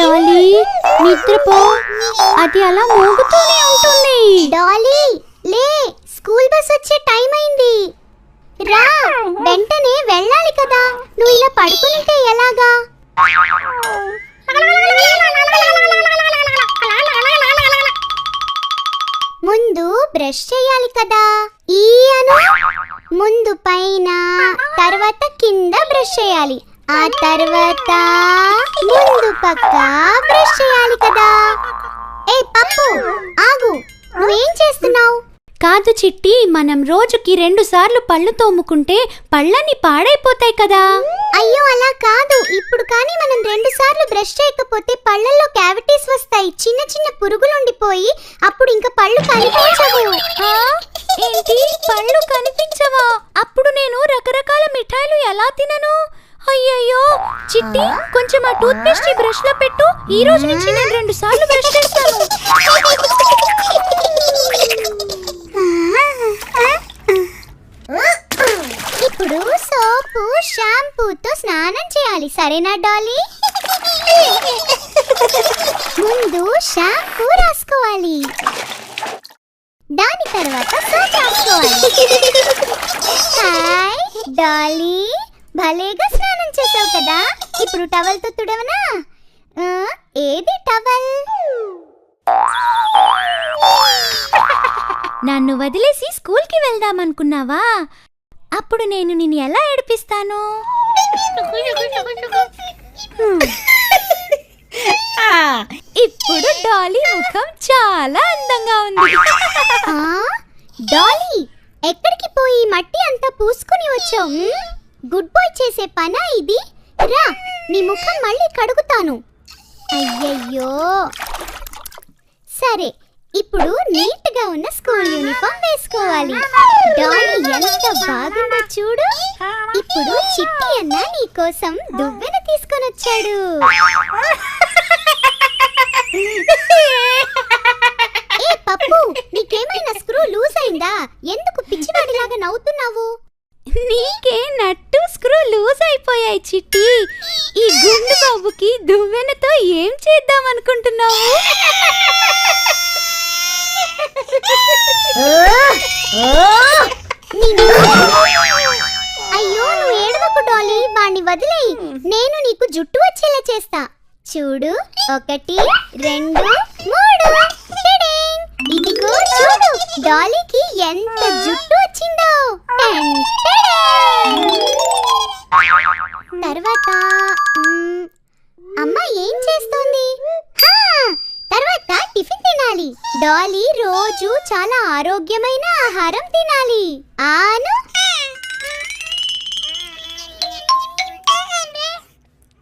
Dolly నిద్రపో, అది అలా మోగుతూనే ఉంటుంది. డాలీ లే, స్కూల్ బస్ వచ్చే టైం అయింది. రా, వెంటనే వెళ్ళాలి కదా. నువ్వు ఇలా పడుకుంటే ఎలాగా? ముందు బ్రష్ చేయాలి కదా. ఈయను ముందు పైన, తర్వాత కింద బ్రష్ చేయాలి. ఆ తర్వాత ముందు పక్క బ్రష్ చేయాలి కదా. ఏ పప్పు, ఆగు, నువ్వేం చేస్తున్నావు? కాదు చిట్టి, మనం రోజుకి 2 సార్లు పళ్ళు తోముకుంటే పళ్ళని పాడైపోతాయి కదా. అయ్యో అలా కాదు. ఇప్పుడు కానీ మనం 2 సార్లు బ్రష్ చేయకపోతే పళ్ళల్లో క్యావిటీస్ వస్తాయి. చిన్న చిన్న పురుగులు ఉండిపోయి అప్పుడు ఇంకా పళ్ళు కనిపించవు. ఏంటి, పళ్ళు కనిపించవా? అప్పుడు నేను రకరకాల మిఠాయిలు ఎలా తినను? అయ్యయ్యో చిట్టి, కొంచెం ఆ టూత్ పేస్ట్ బ్రష్ లో పెట్టు. ఈ రోజు నుంచి నేను 2 సార్లు బ్రష్ చేస్తాను. ఇప్పుడు సోపు షాంపూతో స్నానం చేయాలి, సరేనా డాలీ? ముందు షాంపూ రాసుకోవాలి, దాని తర్వాత సోప్ రాసుకోవాలి. హాయ్ డాలీ, భలేగా స్నానం చేసావు కదా. ఇప్పుడు టవల్ తో తుడవనా? ఏది టవల్? నన్ను వదిలేసి స్కూల్కి వెళ్దామనుకున్నావా? అప్పుడు నేను నిన్ను ఎలా ఏడిపిస్తాను? ఇప్పుడు డాలీ ముఖం చాలా అందంగా ఉంది. డాలీ, ఎక్కడికి పోయి మట్టి అంతా పూసుకుని వచ్చావు? గుడ్ బాయ్ చేసే పనా ఇది? రా, నీ ముఖం మళ్ళీ కడుగుతాను. అయ్యయ్యో, సరే, ఇప్పుడు నీట్ గా ఉన్న స్కూల్ యూనిఫామ్ వేసుకోవాలి. డాలీ ఎంత బాగుందో చూడు. ఇప్పుడు చిట్టి అన్న నీ కోసం దువ్వెన తీసుకొని వచ్చాడు. ఏ పప్పు, నీకేమైనా స్క్రూ లూజ్ అయిందా? ఎందుకు పిచ్చివాడిలాగా నవ్వుతున్నావు? నీకే నట్టు స్క్రూ లూజ్ అయిపోయాయి చిట్టి. ఈ గుండు బాబుకి దువ్వెనతో ఏం చేద్దాం అనుకుంటున్నావు? అయ్యో, నువ్వు ఏడవకు డాలీ, వాణ్ణి వదిలేయి. నేను నీకు జుట్టు వచ్చేలా చేస్తా. చూడు, 1 2 3. ఇదిగో చూడు, డాలీకి ఎంత జుట్టు వచ్చిందో. తర్వాత అమ్మ ఏం చేస్తోంది? తర్వాత టిఫిన్ తినాలి. డాలీ రోజు చాలా ఆరోగ్యమైన ఆహారం తినాలి. ఆను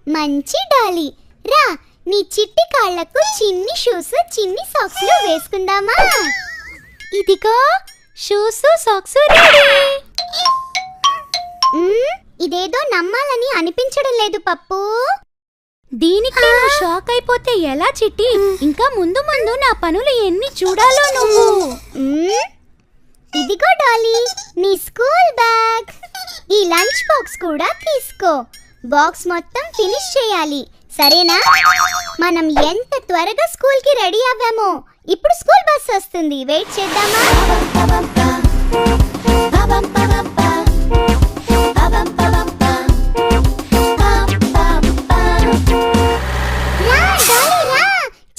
మంచి డాలీ, రా, నీ చిట్టి కాళ్లకు చిన్ని షూస్ చిన్ని సాక్స్లు వేసుకుందామా? ఇదిగో షూస్ సాక్స్ రెడీ. ఇదేదో నమ్మాలని అనిపించడం లేదు పప్పు. దీనికి నువ్వు షాక్ అయిపోతే ఎలా చిట్టి? ఇంకా ముందు ముందు నా పనులు ఎన్ని చూడాలో నువ్వు. ఇదిగో డాలీ, నీ స్కూల్ బ్యాగ్. ఈ లంచ్ బాక్స్ కూడా తీసుకో. బాక్స్ మొత్తం ఫినిష్ చేయాలి, సరేనా? మనం ఎంత త్వరగా స్కూల్ కి రెడీ అవ్వామో. ఇప్పుడు స్కూల్ బస్ వస్తుంది, వెయిట్ చేద్దామా?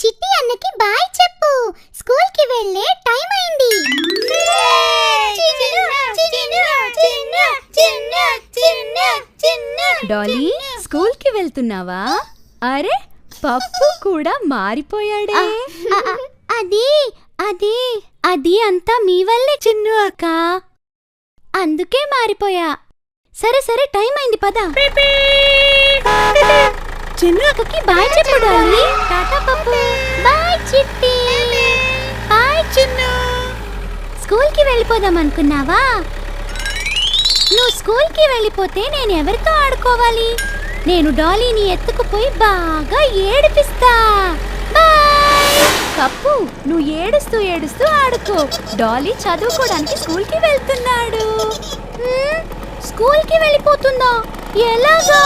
చిట్టి అన్నకి బాయ్ చెప్పు. స్కూల్ కి వెళ్ళే టైం అయింది. డాలీ, స్కూల్ కి వెళ్తున్నావా? అరే, పప్పు కూడా మారిపోయాడే. అది అంతా మీ వల్లే చిన్ను అక్క, అందుకే మారిపోయా. సరే సరే, టైం అయింది, పద. చిన్ను అక్కకి బాయ్ చెప్పు డాలీ. టాటా పప్పు. బాయ్ చిట్టి. బాయ్ చిన్ను. స్కూల్ కి వెళ్ళిపోదాం అనుకున్నావా? నువ్వు స్కూల్ కి వెళ్ళిపోతే నేను ఎవరితో ఆడుకోవాలి? నేను డాలీని ఎత్తుకుపోయి బాగా ఏడిపిస్తా. బాయ్. పప్పు, నువ్వు ఏడుస్తూ ఏడుస్తూ ఆడుకో. డాలీ చదువుకోవడానికి స్కూల్ కి వెళ్తున్నాడు. స్కూల్ కి వెళ్ళిపోతుందా? ఎలాగా?